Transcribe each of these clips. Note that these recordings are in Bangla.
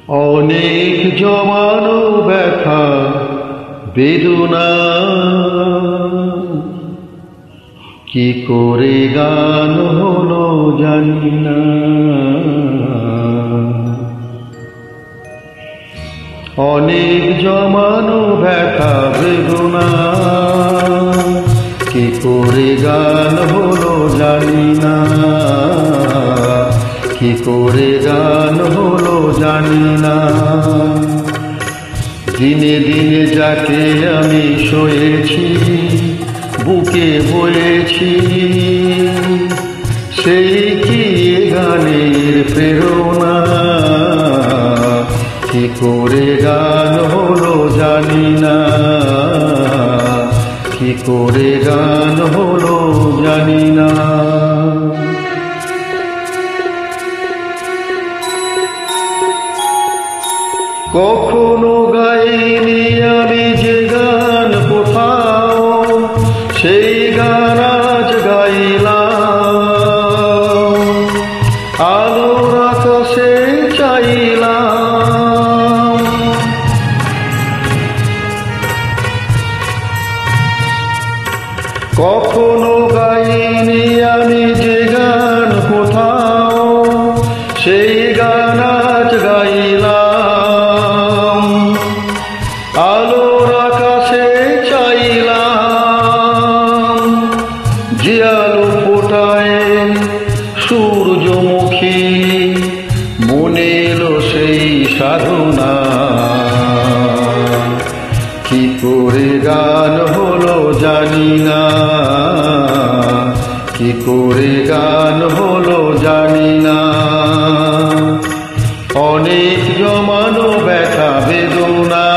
অনেক জমানো ব্যথা বেদনা কি করে গান হলো জানি না। অনেক জমানো ব্যথা বেদনা কি করে গান হলো জানি না, কি করে গান হলো জানি না। দিনে দিনে যাকে আমি সয়েছি বুকে বয়েছি, সেই কি গানের প্রেরণা, কি করে গান হলো জানি না, কি করে গান হলো জানি না। কখনো গাইনি আমি যে গান কোথাও, সেই গান আজ গাইলাম। আলোর আকাশে চাইলাম, কখনো গাইনি আমি যে গান কোথাও, সেই গান আজ গাইলাম। আলোর আকাশে চাইলাম, যে আলো ফোটায় সূর্যমুখী, মনে এলো সেই সাধনা। কি করে গান হলো জানি না, কি করে গান হলো জানি না। অনেক জমানো ব্যথা বেদনা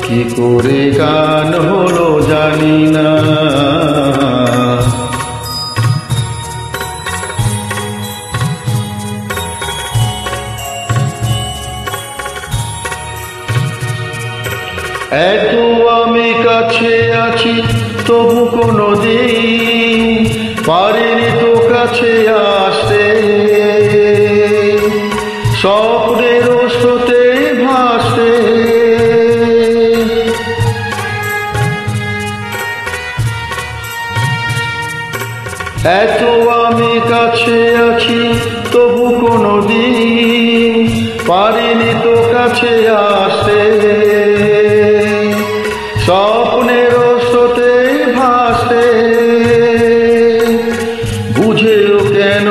কি করে গান হলো জানি না। এত আমি কাছে আছি তবু কোনো দিন পারিনি তো কাছে আসতে, স্বপ্নের স্রোতে ভাসতে। এত আমি কাছে আছি তবু কোনো দিন পারিনি তো কাছে আসতে, স্বপ্নের স্রোতে ভাসতে। বুঝেও কেন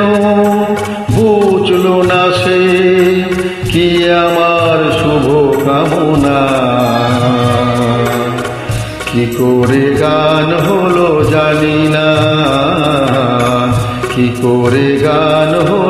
বুঝলো না সে, কি আমার শুভ কামনা। কি করে গান হলো জানি না, কি করে গান হলো